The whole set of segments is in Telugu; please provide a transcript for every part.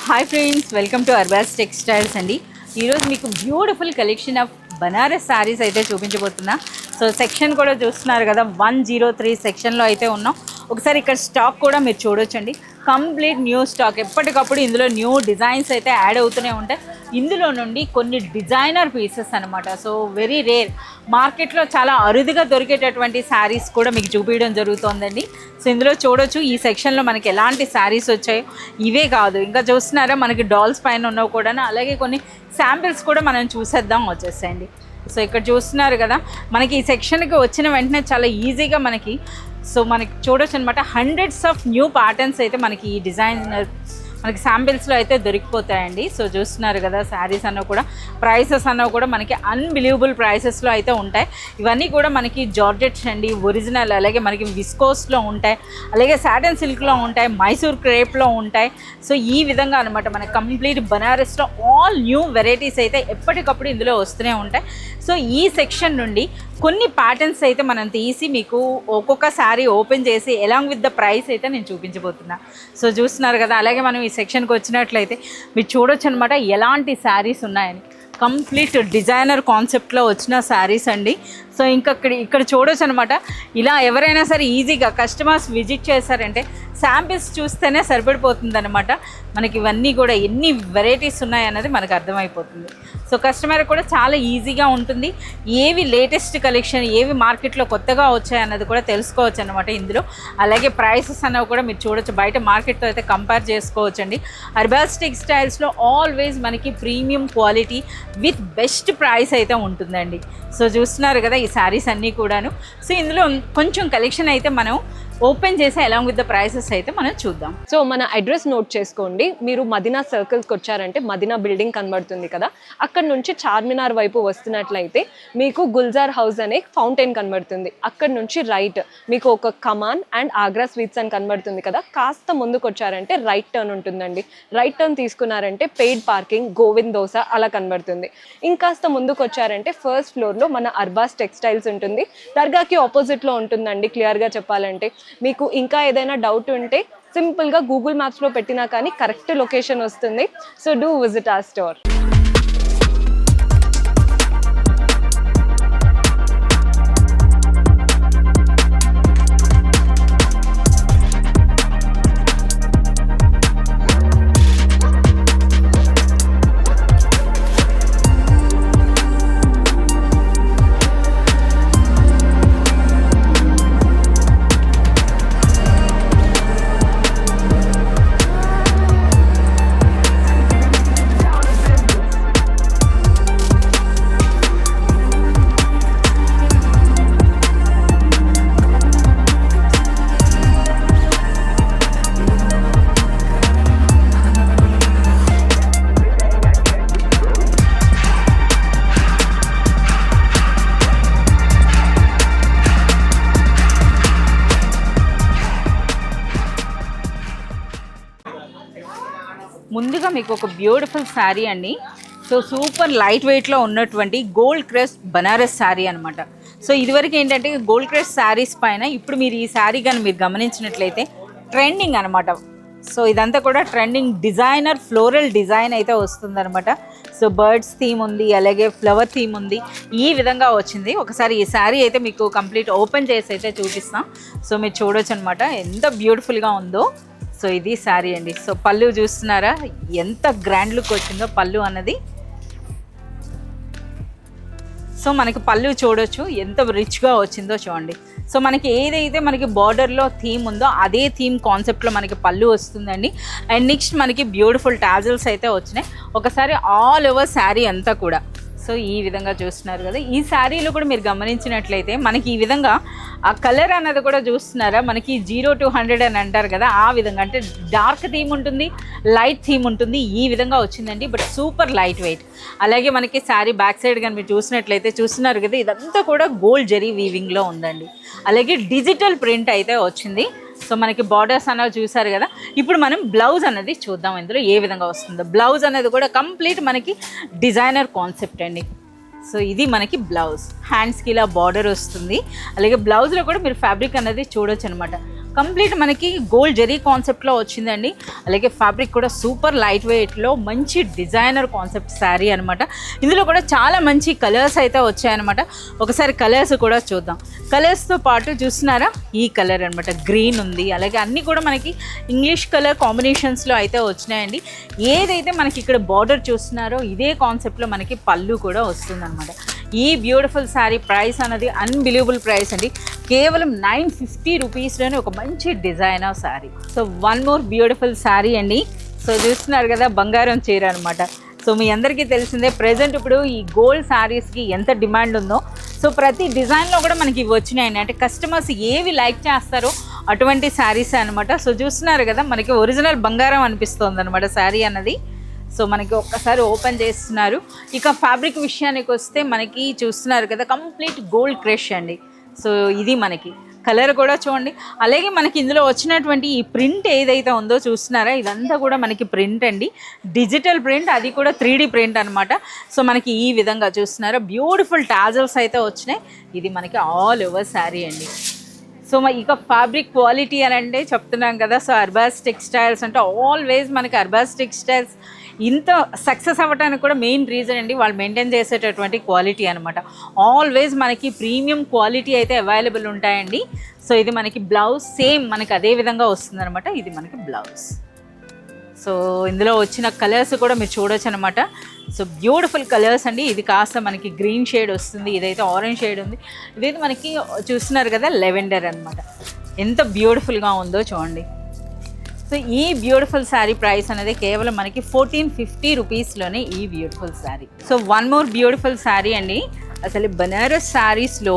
Hi friends, welcome to Arbaz textiles అండి. ఈరోజు మీకు beautiful collection of Banaras saris అయితే చూపించబోతున్నా. సో సెక్షన్ కూడా చూస్తున్నారు కదా, 103 సెక్షన్లో అయితే ఉన్నాం. ఒకసారి ఇక్కడ స్టాక్ కూడా మీరు చూడొచ్చండి. కంప్లీట్ న్యూ స్టాక్, ఎప్పటికప్పుడు ఇందులో న్యూ డిజైన్స్ అయితే యాడ్ అవుతూనే ఉంటాయి. ఇందులో నుండి కొన్ని డిజైనర్ పీసెస్ అనమాట. సో వెరీ రేర్, మార్కెట్లో చాలా అరుదుగా దొరికేటటువంటి శారీస్ కూడా మీకు చూపించడం జరుగుతుందండి. సో ఇందులో చూడొచ్చు, ఈ సెక్షన్లో మనకి ఎలాంటి శారీస్ వచ్చాయో. ఇవే కాదు, ఇంకా చూస్తున్నారా మనకి డాల్స్ పైన ఉన్నవి కూడా, అలాగే కొన్ని శాంపిల్స్ కూడా మనం చూసేద్దాం వచ్చేసేయండి. సో ఇక్కడ చూస్తున్నారు కదా, మనకి ఈ సెక్షన్కి వచ్చిన వెంటనే చాలా ఈజీగా మనకి చూడొచ్చు అనమాట. హండ్రెడ్స్ ఆఫ్ న్యూ ప్యాటర్న్స్ అయితే మనకి ఈ డిజైనర్ మనకి శాంపిల్స్లో అయితే దొరికిపోతాయండి. సో చూస్తున్నారు కదా, శారీస్ అన్నవి కూడా, ప్రైసెస్ అన్నవి కూడా మనకి అన్బిలీవబుల్ ప్రైసెస్లో అయితే ఉంటాయి. ఇవన్నీ కూడా మనకి జార్జెట్స్ అండి, ఒరిజినల్, అలాగే మనకి విస్కోస్లో ఉంటాయి, అలాగే సాటిన్ సిల్క్లో ఉంటాయి, మైసూర్ క్రేప్లో ఉంటాయి. సో ఈ విధంగా అనమాట మనకి కంప్లీట్ బనారస్లో ఆల్ న్యూ వెరైటీస్ అయితే ఎప్పటికప్పుడు ఇందులో వస్తూనే ఉంటాయి. సో ఈ సెక్షన్ నుండి కొన్ని ప్యాటర్న్స్ అయితే మనం తీసి మీకు ఒక్కొక్క శారీ ఓపెన్ చేసి ఎలాంగ్ విత్ ద ప్రైస్ అయితే నేను చూపించబోతున్నా. సో చూస్తున్నారు కదా, అలాగే మనం ఈ సెక్షన్కి వచ్చినట్లయితే మీరు చూడొచ్చు అనమాట ఎలాంటి శారీస్ ఉన్నాయని. కంప్లీట్ డిజైనర్ కాన్సెప్ట్లో వచ్చిన శారీస్ అండి. సో ఇక్కడ చూడొచ్చు అనమాట. ఇలా ఎవరైనా సరే ఈజీగా కస్టమర్స్ విజిట్ చేశారంటే శాంపిల్స్ చూస్తేనే సరిపడిపోతుంది అనమాట. మనకి ఇవన్నీ కూడా ఎన్ని వెరైటీస్ ఉన్నాయన్నది మనకు అర్థమైపోతుంది. సో కస్టమర్ కూడా చాలా ఈజీగా ఉంటుంది. ఏవి లేటెస్ట్ కలెక్షన్, ఏవి మార్కెట్లో కొత్తగా వచ్చాయన్నది కూడా తెలుసుకోవచ్చు అనమాట ఇందులో. అలాగే ప్రైసెస్ అన్నవి కూడా మీరు చూడొచ్చు, బయట మార్కెట్తో అయితే కంపేర్ చేసుకోవచ్చు అండి. అర్బాస్ టెక్స్టైల్స్లో ఆల్వేస్ మనకి premium quality with best price అయితే ఉంటుందండి. సో చూస్తున్నారు కదా ఈ శారీస్ అన్నీ కూడాను. సో ఇందులో కొంచెం కలెక్షన్ అయితే మనం ఓపెన్ చేసి అలాంగ్ విత్ ద ప్రైసెస్ అయితే మనం చూద్దాం. సో మన అడ్రస్ నోట్ చేసుకోండి. మీరు మదీనా సర్కిల్స్కి వచ్చారంటే మదీనా బిల్డింగ్ కనబడుతుంది కదా, అక్కడ నుంచి చార్మినార్ వైపు వస్తున్నట్లయితే మీకు గుల్జార్ హౌస్ అనే ఫౌంటైన్ కనబడుతుంది. అక్కడ నుంచి రైట్ మీకు ఒక కమాన్ అండ్ ఆగ్రా స్వీట్స్ అని కనబడుతుంది కదా, కాస్త ముందుకు వచ్చారంటే రైట్ టర్న్ ఉంటుందండి. రైట్ టర్న్ తీసుకున్నారంటే పెయిడ్ పార్కింగ్, గోవింద్ దోస అలా కనబడుతుంది. ఇంకాస్త ముందుకు వచ్చారంటే ఫస్ట్ ఫ్లోర్లో మన అర్బాస్ టెక్స్టైల్స్ ఉంటుంది. దర్గాకి ఆపోజిట్లో ఉంటుందండి. క్లియర్గా చెప్పాలంటే మీకు ఇంకా ఏదైనా డౌట్ ఉంటే సింపుల్గా గూగుల్ మ్యాప్స్లో పెట్టినా కానీ కరెక్ట్ లొకేషన్ వస్తుంది. So do visit our store. ముందుగా మీకు ఒక బ్యూటిఫుల్ శారీ అండి. సో సూపర్ లైట్ వెయిట్లో ఉన్నటువంటి గోల్డ్ క్రస్ట్ బనారస్ శారీ అనమాట. సో ఇదివరకు ఏంటంటే గోల్డ్ క్రస్ట్ శారీస్ పైన ఇప్పుడు మీరు ఈ శారీ కానీ మీరు గమనించినట్లయితే ట్రెండింగ్ అనమాట. సో ఇదంతా కూడా ట్రెండింగ్ డిజైనర్ ఫ్లోరల్ డిజైన్ అయితే వస్తుందన్నమాట. సో బర్డ్స్ థీమ్ ఉంది, అలాగే ఫ్లవర్ థీమ్ ఉంది, ఈ విధంగా వచ్చింది. ఒకసారి ఈ శారీ అయితే మీకు కంప్లీట్ ఓపెన్ చేసి అయితే చూపిస్తాం. సో మీరు చూడొచ్చు అనమాట ఎంత బ్యూటిఫుల్గా ఉందో. సో ఇది శారీ అండి. సో పళ్ళు చూస్తున్నారా ఎంత గ్రాండ్ లుక్ వచ్చిందో పళ్ళు అన్నది. సో మనకి పళ్ళు చూడొచ్చు ఎంత రిచ్గా వచ్చిందో చూడండి. సో మనకి ఏదైతే మనకి బార్డర్లో థీమ్ ఉందో అదే థీమ్ కాన్సెప్ట్లో మనకి పళ్ళు వస్తుందండి. అండ్ నెక్స్ట్ మనకి బ్యూటిఫుల్ టాజిల్స్ అయితే వచ్చినాయి. ఒకసారి ఆల్ ఓవర్ శారీ అంతా కూడా సో ఈ విధంగా చూస్తున్నారు కదా. ఈ శారీలో కూడా మీరు గమనించినట్లయితే మనకి ఈ విధంగా ఆ కలర్ అన్నది కూడా చూస్తున్నారా, మనకి 0 to 100 అని అంటారు కదా, ఆ విధంగా అంటే డార్క్ థీమ్ ఉంటుంది, లైట్ థీమ్ ఉంటుంది, ఈ విధంగా వచ్చిందండి. But super light weight. అలాగే మనకి శారీ బ్యాక్ సైడ్ కానీ మీరు చూసినట్లయితే చూస్తున్నారు కదా, ఇదంతా కూడా గోల్డ్ జరీ వీవింగ్లో ఉందండి. అలాగే డిజిటల్ ప్రింట్ అయితే వచ్చింది. సో మనకి బార్డర్స్ అన్నవి చూసారు కదా. ఇప్పుడు మనం బ్లౌజ్ అనేది చూద్దాం ఇందులో ఏ విధంగా వస్తుందో. బ్లౌజ్ అనేది కూడా కంప్లీట్ మనకి డిజైనర్ కాన్సెప్ట్ అండి. సో ఇది మనకి బ్లౌజ్, హ్యాండ్స్కి ఇలా బార్డర్ వస్తుంది. అలాగే బ్లౌజ్లో కూడా మీరు ఫ్యాబ్రిక్ అనేది చూడొచ్చు అనమాట. కంప్లీట్ మనకి గోల్డ్ జెరీ కాన్సెప్ట్లో వచ్చిందండి. అలాగే ఫ్యాబ్రిక్ కూడా సూపర్ లైట్ వెయిట్లో మంచి డిజైనర్ కాన్సెప్ట్ శారీ అనమాట. ఇందులో కూడా చాలా మంచి కలర్స్ అయితే వచ్చాయన్నమాట. ఒకసారి కలర్స్ కూడా చూద్దాం. కలర్స్తో పాటు చూస్తున్నారా ఈ కలర్ అనమాట, గ్రీన్ ఉంది. అలాగే అన్నీ కూడా మనకి ఇంగ్లీష్ కలర్ కాంబినేషన్స్లో అయితే వచ్చినాయండి. ఏదైతే మనకి ఇక్కడ బార్డర్ చూస్తున్నారో ఇదే కాన్సెప్ట్లో మనకి పళ్ళు కూడా వస్తుందన్నమాట. ఈ బ్యూటిఫుల్ శారీ ప్రైస్ అనేది అన్బిలీవబుల్ ప్రైస్ అండి. కేవలం 950 రూపీస్లోనే ఒక మంచి designer sari. So one more beautiful sari అండి. సో చూస్తున్నారు కదా బంగారం చీర అనమాట. సో మీ అందరికీ తెలిసిందే ప్రెజెంట్ ఇప్పుడు ఈ గోల్డ్ శారీస్కి ఎంత డిమాండ్ ఉందో. సో ప్రతి డిజైన్లో కూడా మనకి ఇవి వచ్చినాయండి. అంటే కస్టమర్స్ ఏవి లైక్ చేస్తారో అటువంటి శారీస్ అనమాట. సో చూస్తున్నారు కదా మనకి ఒరిజినల్ బంగారం అనిపిస్తుంది అనమాట శారీ అన్నది. సో మనకి ఒక్కసారి ఓపెన్ చేస్తున్నారు. ఇక ఫ్యాబ్రిక్ విషయానికి వస్తే మనకి చూస్తున్నారు కదా కంప్లీట్ గోల్డ్ క్రష్ అండి. సో ఇది మనకి కలర్ కూడా చూడండి. అలాగే మనకి ఇందులో వచ్చినటువంటి ఈ ప్రింట్ ఏదైతే ఉందో చూస్తున్నారా ఇదంతా కూడా మనకి ప్రింట్ అండి, డిజిటల్ ప్రింట్, అది కూడా 3D ప్రింట్ అనమాట. సో మనకి ఈ విధంగా చూస్తున్నారా బ్యూటిఫుల్ టాజల్స్ అయితే వచ్చినాయి. ఇది మనకి ఆల్ ఓవర్ శారీ అండి. సో ఇక ఫ్యాబ్రిక్ క్వాలిటీ అని అంటే చెప్తున్నాం కదా. సో అర్బాస్ టెక్స్టైల్స్ అంటే ఆల్వేస్ మనకి అర్బాస్ టెక్స్టైల్స్ ఇంత సక్సెస్ అవ్వడానికి కూడా మెయిన్ రీజన్ అండి వాళ్ళు మెయింటైన్ చేసేటటువంటి క్వాలిటీ అనమాట. ఆల్వేస్ మనకి ప్రీమియం క్వాలిటీ అయితే అవైలబుల్ ఉంటాయండి. సో ఇది మనకి బ్లౌజ్ సేమ్ మనకి అదే విధంగా వస్తుంది అనమాట. ఇది మనకి బ్లౌజ్. సో ఇందులో వచ్చిన కలర్స్ కూడా మీరు చూడొచ్చు అనమాట. సో బ్యూటిఫుల్ కలర్స్ అండి. ఇది కాస్త మనకి గ్రీన్ షేడ్ వస్తుంది, ఇదైతే ఆరెంజ్ షేడ్ ఉంది, ఇదైతే మనకి చూస్తున్నారు కదా లెవెండర్ అనమాట. ఎంత బ్యూటిఫుల్గా ఉందో చూడండి. సో ఈ బ్యూటిఫుల్ శారీ ప్రైస్ అనేది కేవలం మనకి 1450 రూపీస్లోనే ఈ beautiful sari. So one more beautiful sari అండి. అసలు బనారస్ శారీస్లో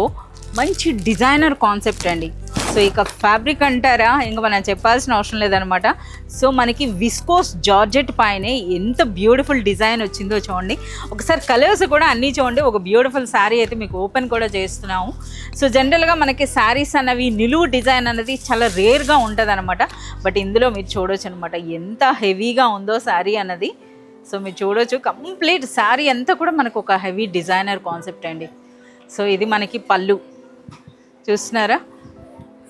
మంచి డిజైనర్ కాన్సెప్ట్ అండి. సో ఇక ఫ్యాబ్రిక్ అంటారా ఇంకా మనం చెప్పాల్సిన అవసరం లేదనమాట. సో మనకి విస్కోస్ జార్జెట్ పైనే ఎంత బ్యూటిఫుల్ డిజైన్ వచ్చిందో చూడండి. ఒకసారి కలర్స్ కూడా అన్నీ చూడండి. ఒక బ్యూటిఫుల్ శారీ అయితే మీకు ఓపెన్ కూడా చేస్తున్నాము. సో జనరల్గా మనకి శారీస్ అన్నవి నిలువు డిజైన్ అనేది చాలా రేర్గా ఉంటుంది అనమాట. బట్ ఇందులో మీరు చూడొచ్చు అనమాట ఎంత హెవీగా ఉందో శారీ అన్నది. సో మీరు చూడొచ్చు కంప్లీట్ శారీ అంతా కూడా మనకు ఒక హెవీ డిజైనర్ కాన్సెప్ట్ అండి. సో ఇది మనకి పళ్ళు చూస్తున్నారా.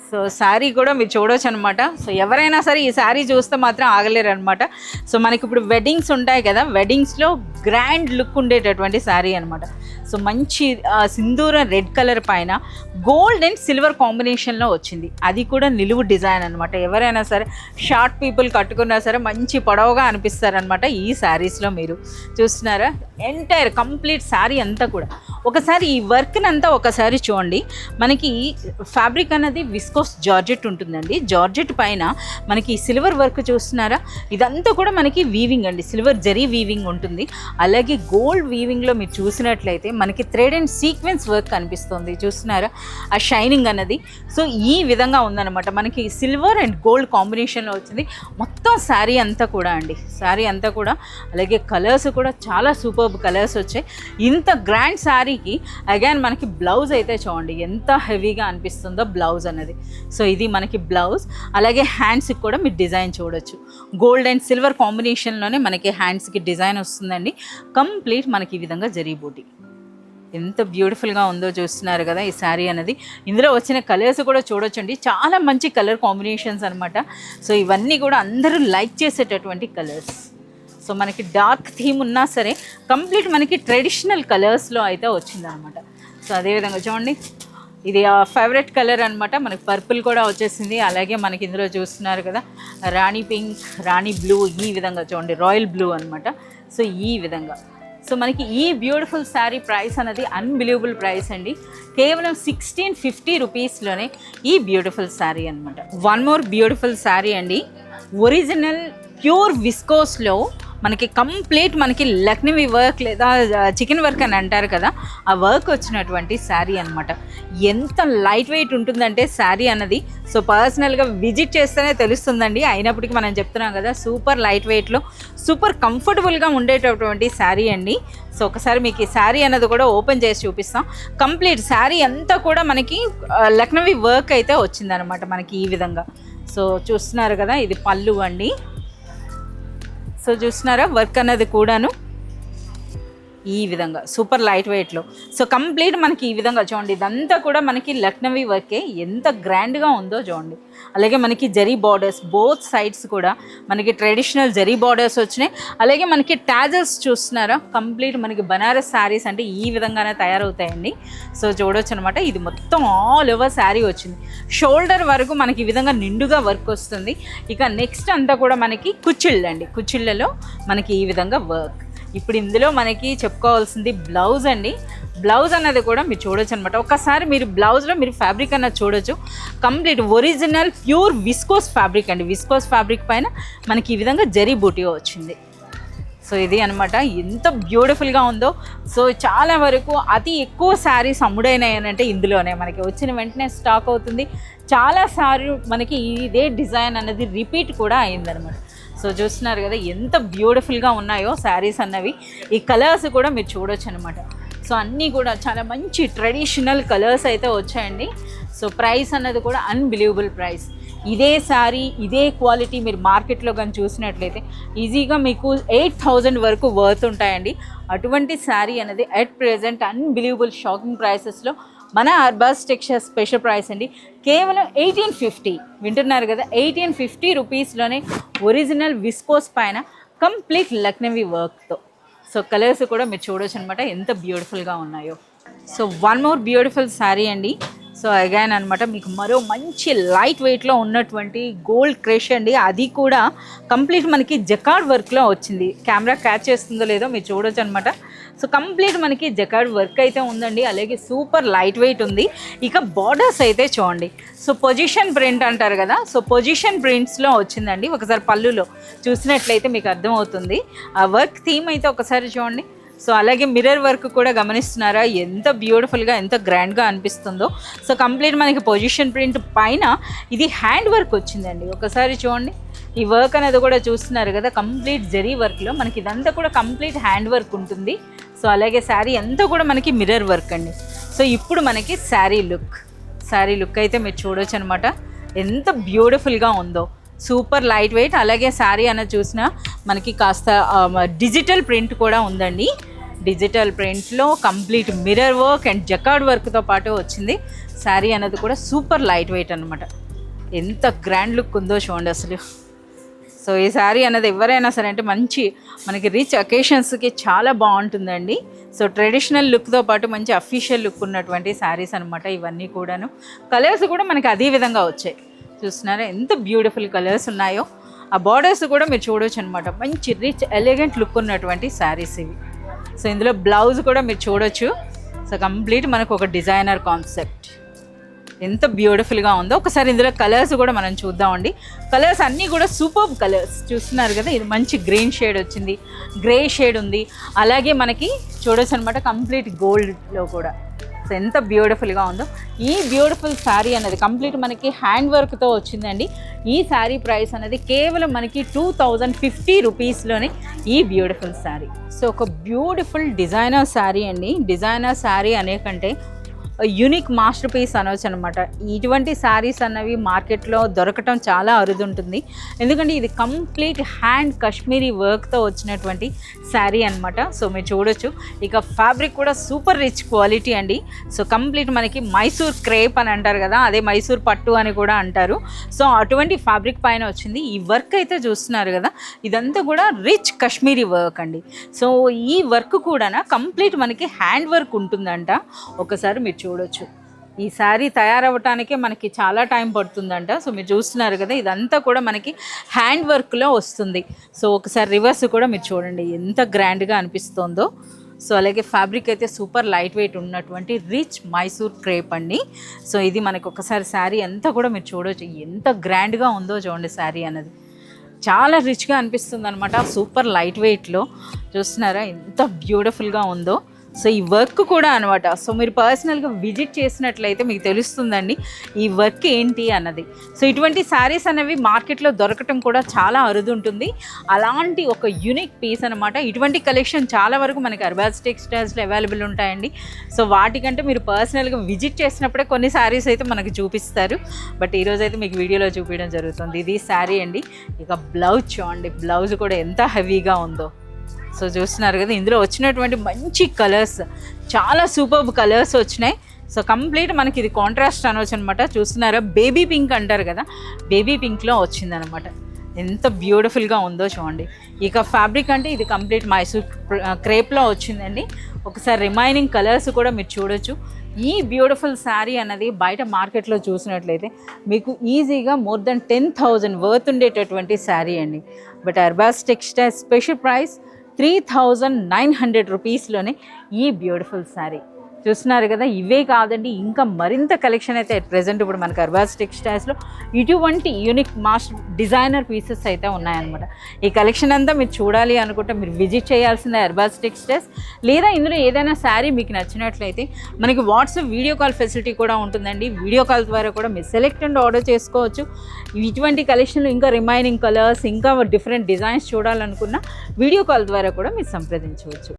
సో శారీ కూడా మీరు చూడవచ్చు అనమాట. సో ఎవరైనా సరే ఈ శారీ చూస్తే మాత్రం ఆగలేరు అనమాట. సో మనకి ఇప్పుడు వెడ్డింగ్స్ ఉంటాయి కదా, వెడ్డింగ్స్లో గ్రాండ్ లుక్ ఉండేటటువంటి శారీ అనమాట. సో మంచి సింధూరం రెడ్ కలర్ పైన గోల్డ్ అండ్ సిల్వర్ కాంబినేషన్లో వచ్చింది, అది కూడా నిలువు డిజైన్ అనమాట. ఎవరైనా సరే షార్ట్ పీపుల్ కట్టుకున్నా సరే మంచి పొడవుగా అనిపిస్తారనమాట ఈ శారీస్లో. మీరు చూస్తున్నారా ఎంటైర్ కంప్లీట్ శారీ అంతా కూడా. ఒకసారి ఈ వర్క్ని అంతా ఒకసారి చూడండి. మనకి ఫ్యాబ్రిక్ అనేది విస్కోస్ జార్జెట్ ఉంటుందండి. జార్జెట్ పైన మనకి సిల్వర్ వర్క్ చూస్తున్నారా, ఇదంతా కూడా మనకి వీవింగ్ అండి, సిల్వర్ జరీ వీవింగ్ ఉంటుంది. అలాగే గోల్డ్ వీవింగ్లో మీరు చూసినట్లయితే మనకి థ్రెడ్ అండ్ సీక్వెన్స్ వర్క్ కనిపిస్తుంది చూస్తున్నారా, ఆ షైనింగ్ అన్నది. సో ఈ విధంగా ఉందన్నమాట. మనకి సిల్వర్ అండ్ గోల్డ్ కాంబినేషన్లో వచ్చింది మొత్తం శారీ అంతా కూడా అండి. శారీ అంతా కూడా అలాగే కలర్స్ కూడా చాలా సూపర్బ్ కలర్స్ వచ్చాయి. ఇంత గ్రాండ్ శారీకి అగైన్ మనకి బ్లౌజ్ అయితే చూడండి ఎంత హెవీగా అనిపిస్తుందో బ్లౌజ్ అన్నది. సో ఇది మనకి బ్లౌజ్. అలాగే హ్యాండ్స్కి కూడా మీరు డిజైన్ చూడొచ్చు, గోల్డ్ అండ్ సిల్వర్ కాంబినేషన్లోనే మనకి హ్యాండ్స్కి డిజైన్ వస్తుందండి. కంప్లీట్ మనకి ఈ విధంగా జరీ బూటీ ఎంత బ్యూటిఫుల్గా ఉందో చూస్తున్నారు కదా ఈ శారీ అనేది. ఇందులో వచ్చిన కలర్స్ కూడా చూడొచ్చండి, చాలా మంచి కలర్ కాంబినేషన్స్ అనమాట. సో ఇవన్నీ కూడా అందరూ లైక్ చేసేటటువంటి కలర్స్. సో మనకి డార్క్ థీమ్ ఉన్నా సరే కంప్లీట్ మనకి ట్రెడిషనల్ కలర్స్లో అయితే వచ్చిందనమాట. సో అదేవిధంగా చూడండి ఇది ఫేవరెట్ కలర్ అనమాట. మనకి పర్పుల్ కూడా వచ్చేసింది. అలాగే మనకి ఇందులో చూస్తున్నారు కదా రాణి పింక్, రాణి బ్లూ, ఈ విధంగా చూడండి రాయల్ బ్లూ అనమాట. సో ఈ విధంగా సో మనకి ఈ బ్యూటిఫుల్ శారీ ప్రైస్ అనేది అన్బిలీవబుల్ ప్రైస్ అండి. కేవలం 1650 రూపీస్లోనే ఈ బ్యూటిఫుల్ శారీ అనమాట. వన్ మోర్ బ్యూటిఫుల్ శారీ అండి. ఒరిజినల్ ప్యూర్ విస్కోస్లో మనకి కంప్లీట్ మనకి లక్నవీ వర్క్ లేదా చికెన్ వర్క్ అని అంటారు కదా, ఆ వర్క్ వచ్చినటువంటి శారీ అనమాట. ఎంత లైట్ వెయిట్ ఉంటుందంటే శారీ అన్నది. సో పర్సనల్గా విజిట్ చేస్తేనే తెలుస్తుందండి. అయినప్పటికీ మనం చెప్తున్నాం కదా సూపర్ లైట్ వెయిట్లో సూపర్ కంఫర్టబుల్గా ఉండేటటువంటి శారీ అండి. సో ఒకసారి మీకు ఈ శారీ అన్నది కూడా ఓపెన్ చేసి చూపిస్తాం. కంప్లీట్ శారీ అంతా కూడా మనకి లక్నవీ వర్క్ అయితే వచ్చిందనమాట మనకి ఈ విధంగా. సో చూస్తున్నారు కదా ఇది పళ్ళు అండి. సో చూస్తున్నారా వర్క్ అన్నది కూడాను. ఈ విధంగా సూపర్ లైట్ వెయిట్లో. సో కంప్లీట్ మనకి ఈ విధంగా చూడండి, ఇదంతా కూడా మనకి లక్నవీ వర్కే, ఎంత గ్రాండ్గా ఉందో చూడండి. అలాగే మనకి జరీ బార్డర్స్ బోత్ సైడ్స్ కూడా మనకి ట్రెడిషనల్ జరీ బార్డర్స్ వచ్చినాయి. అలాగే మనకి టాజల్స్ చూస్తున్నారా, కంప్లీట్ మనకి బనారస్ శారీస్ అంటే ఈ విధంగానే తయారవుతాయండి. సో చూడొచ్చు అనమాట. ఇది మొత్తం ఆల్ ఓవర్ శారీ వచ్చింది, షోల్డర్ వరకు మనకి ఈ విధంగా నిండుగా వర్క్ వస్తుంది. ఇక నెక్స్ట్ అంతా కూడా మనకి కుచ్చిళ్ళు అండి, కుచ్చిళ్ళలో మనకి ఈ విధంగా వర్క్. ఇప్పుడు ఇందులో మనకి చెప్పుకోవాల్సింది బ్లౌజ్ అండి. బ్లౌజ్ అన్నది కూడా మీరు చూడొచ్చు అనమాట. ఒకసారి మీరు బ్లౌజ్లో మీరు ఫ్యాబ్రిక్ అన్నది చూడొచ్చు, complete original pure viscose fabric అండి. విస్కోస్ ఫ్యాబ్రిక్ పైన మనకి ఈ విధంగా జరీ బూటీ వచ్చింది. సో ఇది అనమాట, ఎంత బ్యూటిఫుల్గా ఉందో. సో చాలా వరకు అతి ఎక్కువ శారీస్ అమ్ముడైనాయి అంటే ఇందులోనే మనకి వచ్చిన వెంటనే స్టాక్ అవుతుంది. చాలాసార్లు మనకి ఇదే డిజైన్ అనేది రిపీట్ కూడా అయిందనమాట. సో చూస్తున్నారు కదా ఎంత బ్యూటిఫుల్గా ఉన్నాయో శారీస్ అన్నవి. ఈ కలర్స్ కూడా మీరు చూడొచ్చు అనమాట. సో అన్నీ కూడా చాలా మంచి ట్రెడిషనల్ కలర్స్ అయితే వచ్చాయండి. సో ప్రైస్ అన్నది కూడా అన్బిలీవబుల్ ప్రైస్. ఇదే శారీ ఇదే క్వాలిటీ మీరు మార్కెట్లో కానీ చూసినట్లయితే ఈజీగా మీకు 8,000 వరకు వర్త్ ఉంటాయండి. అటువంటి శారీ అనేది అట్ ప్రెజెంట్ అన్బిలీవబుల్ షాకింగ్ ప్రైసెస్లో మన అర్బాస్ టెక్స్టైల్స్ స్పెషల్ ప్రైస్ అండి, కేవలం 1850. వింటున్నారు కదా, 1850 రూపీస్లోనే ఒరిజినల్ విస్కోస్ పైన కంప్లీట్ లక్నవీ వర్క్తో. సో కలర్స్ కూడా మీరు చూడొచ్చు అనమాట, ఎంత బ్యూటిఫుల్గా ఉన్నాయో. So one more beautiful sari అండి. సో అగైన్ అనమాట మీకు మరో మంచి లైట్ వెయిట్లో ఉన్నటువంటి గోల్డ్ క్రష్ అండి. అది కూడా కంప్లీట్ మనకి జకార్డ్ వర్క్లో వచ్చింది. కెమెరా క్యాచ్ చేస్తుందో లేదో మీరు చూడొచ్చు అనమాట. సో కంప్లీట్ మనకి జకార్డ్ వర్క్ అయితే ఉందండి. అలాగే సూపర్ లైట్ వెయిట్ ఉంది. ఇక బార్డర్స్ అయితే చూడండి, సో పొజిషన్ ప్రింట్ అంటారు కదా, సో పొజిషన్ ప్రింట్స్లో వచ్చిందండి. ఒకసారి పళ్ళులో చూసినట్లయితే మీకు అర్థమవుతుంది. ఆ వర్క్ థీమ్ అయితే ఒకసారి చూడండి. సో అలాగే మిర్రర్ వర్క్ కూడా గమనిస్తున్నారా, ఎంత బ్యూటిఫుల్గా ఎంత గ్రాండ్గా అనిపిస్తుందో. సో కంప్లీట్ మనకి పొజిషన్ ప్రింట్ పైన ఇది హ్యాండ్ వర్క్ వచ్చిందండి. ఒకసారి చూడండి, ఈ వర్క్ అనేది కూడా చూస్తున్నారు కదా, కంప్లీట్ జరీ వర్క్లో మనకి ఇదంతా కూడా కంప్లీట్ హ్యాండ్ వర్క్ ఉంటుంది. సో అలాగే శారీ అంతా కూడా మనకి మిర్రర్ వర్క్ అండి. సో ఇప్పుడు మనకి శారీ లుక్ అయితే మీరు చూడొచ్చు అనమాట, ఎంత బ్యూటిఫుల్గా ఉందో. Super light weight. అలాగే శారీ అన్నది చూసినా మనకి కాస్త డిజిటల్ ప్రింట్ కూడా ఉందండి. డిజిటల్ ప్రింట్లో complete mirror work and jacquard వర్క్తో పాటు వచ్చింది. శారీ అన్నది కూడా సూపర్ లైట్ వెయిట్ అనమాట. ఎంత గ్రాండ్ లుక్ ఉందో చూడండి అసలు. సో ఈ శారీ అన్నది ఎవరైనా సరే అంటే మంచి మనకి రిచ్ అకేషన్స్కి చాలా బాగుంటుందండి. సో ట్రెడిషనల్ లుక్తో పాటు మంచి అఫీషియల్ లుక్ ఉన్నటువంటి శారీస్ అనమాట ఇవన్నీ కూడాను. కలర్స్ కూడా మనకి అదే విధంగా వచ్చాయి. చూస్తున్నారా ఎంత బ్యూటిఫుల్ కలర్స్ ఉన్నాయో. ఆ బార్డర్స్ కూడా మీరు చూడవచ్చు అనమాట, మంచి రిచ్ ఎలిగెంట్ లుక్ ఉన్నటువంటి శారీస్ ఇవి. సో ఇందులో బ్లౌజ్ కూడా మీరు చూడొచ్చు. సో కంప్లీట్ మనకు ఒక డిజైనర్ కాన్సెప్ట్, ఎంత బ్యూటిఫుల్గా ఉందో. ఒకసారి ఇందులో కలర్స్ కూడా మనం చూద్దామండి. కలర్స్ అన్నీ కూడా సూపర్బ్ కలర్స్. చూస్తున్నారు కదా, ఇది మంచి గ్రీన్ షేడ్ వచ్చింది, గ్రే షేడ్ ఉంది, అలాగే మనకి చూడొచ్చు అనమాట కంప్లీట్ గోల్డ్లో కూడా. సో ఎంత బ్యూటిఫుల్గా ఉందో. ఈ బ్యూటిఫుల్ శారీ అనేది కంప్లీట్ మనకి హ్యాండ్ వర్క్తో వచ్చిందండి. ఈ శారీ ప్రైస్ అనేది కేవలం మనకి 2050 రూపీస్లోనే ఈ బ్యూటిఫుల్ శారీ. సో ఒక బ్యూటిఫుల్ డిజైనర్ శారీ అండి. డిజైనర్ శారీ అనే కంటే యూనిక్ మాస్టర్ పీస్ అనవచ్చు అనమాట. ఇటువంటి శారీస్ అన్నవి మార్కెట్లో దొరకటం చాలా అరుదుంటుంది, ఎందుకంటే ఇది కంప్లీట్ హ్యాండ్ కాశ్మీరీ వర్క్తో వచ్చినటువంటి శారీ అనమాట. సో మీరు చూడొచ్చు. ఇక ఫ్యాబ్రిక్ కూడా సూపర్ రిచ్ క్వాలిటీ అండి. సో కంప్లీట్ మనకి మైసూర్ క్రేప్ అని అంటారు కదా, అదే మైసూర్ పట్టు అని కూడా అంటారు. సో అటువంటి ఫ్యాబ్రిక్ పైన వచ్చింది. ఈ వర్క్ అయితే చూస్తున్నారు కదా, ఇదంతా కూడా రిచ్ కాశ్మీరీ వర్క్ అండి. సో ఈ వర్క్ కూడా కంప్లీట్ మనకి హ్యాండ్ వర్క్ ఉంటుందంట. ఒకసారి మీరు చూడొచ్చు. ఈ శారీ తయారవటానికే మనకి చాలా టైం పడుతుందంట. సో మీరు చూస్తున్నారు కదా, ఇదంతా కూడా మనకి హ్యాండ్ వర్క్లో వస్తుంది. సో ఒకసారి రివర్స్ కూడా మీరు చూడండి, ఎంత గ్రాండ్గా అనిపిస్తుందో. సో అలాగే ఫ్యాబ్రిక్ అయితే సూపర్ లైట్ వెయిట్ ఉన్నటువంటి రిచ్ మైసూర్ క్రేప్ అండి. సో ఇది మనకు ఒకసారి శారీ అంతా కూడా మీరు చూడవచ్చు, ఎంత గ్రాండ్గా ఉందో చూడండి. శారీ అనేది చాలా రిచ్గా అనిపిస్తుంది అనమాట, సూపర్ లైట్ వెయిట్లో. చూస్తున్నారా ఎంత బ్యూటిఫుల్గా ఉందో. సో ఈ వర్క్ కూడా అనమాట. సో మీరు పర్సనల్గా విజిట్ చేసినట్లయితే మీకు తెలుస్తుందండి ఈ వర్క్ ఏంటి అన్నది. సో ఇటువంటి శారీస్ అనేవి మార్కెట్లో దొరకటం కూడా చాలా అరుదు ఉంటుంది. అలాంటి ఒక యూనిక్ పీస్ అనమాట. ఇటువంటి కలెక్షన్ చాలా వరకు మనకి అర్బాస్ టెక్స్టైల్స్లో అవైలబుల్ ఉంటాయండి. సో వాటికంటే మీరు పర్సనల్గా విజిట్ చేసినప్పుడే కొన్ని శారీస్ అయితే మనకి చూపిస్తారు. బట్ ఈరోజు అయితే మీకు వీడియోలో చూపించడం జరుగుతుంది. ఇది శారీ అండి. ఇక బ్లౌజ్ చూడండి, బ్లౌజ్ కూడా ఎంత హెవీగా ఉందో. సో చూస్తున్నారు కదా, ఇందులో వచ్చినటువంటి మంచి కలర్స్, చాలా సూపర్బ్ కలర్స్ వచ్చినాయి. సో కంప్లీట్ మనకి ఇది కాంట్రాస్ట్ అనవచ్చు అనమాట. చూస్తున్నారా, బేబీ పింక్ అంటారు కదా, బేబీ పింక్లో వచ్చిందనమాట. ఎంత బ్యూటిఫుల్గా ఉందో చూడండి. ఇక ఫ్యాబ్రిక్ అంటే ఇది కంప్లీట్ మైసూర్ క్రేప్లో వచ్చిందండి. ఒకసారి రిమైనింగ్ కలర్స్ కూడా మీరు చూడొచ్చు. ఈ బ్యూటిఫుల్ శారీ అన్నది బయట మార్కెట్లో చూసినట్లయితే మీకు ఈజీగా మోర్ దెన్ 10,000 వర్త్ ఉండేటటువంటి శారీ అండి. But Arbaz textile special price 3,900 రూపీస్లోనే ఈ బ్యూటిఫుల్ శారీ చూస్తున్నారు కదా. ఇవే కాదండి, ఇంకా మరింత కలెక్షన్ అయితే అట్ ప్రెజెంట్ ఇప్పుడు మనకు అర్బాస్ టెక్స్టైల్స్లో ఇటువంటి యూనిక్ మాస్టర్ డిజైనర్ పీసెస్ అయితే ఉన్నాయన్నమాట. ఈ కలెక్షన్ అంతా మీరు చూడాలి అనుకుంటే మీరు విజిట్ చేయాల్సిందే అర్బాస్ టెక్స్టైల్స్. లేదా ఇందులో ఏదైనా శారీ మీకు నచ్చినట్లయితే మనకి వాట్సాప్ వీడియో కాల్ ఫెసిలిటీ కూడా ఉంటుందండి. వీడియో కాల్ ద్వారా కూడా మీరు సెలెక్ట్ అండ్ ఆర్డర్ చేసుకోవచ్చు. ఇటువంటి కలెక్షన్లో ఇంకా రిమైనింగ్ కలర్స్, ఇంకా డిఫరెంట్ డిజైన్స్ చూడాలనుకున్న వీడియో కాల్ ద్వారా కూడా మీరు సంప్రదించవచ్చు.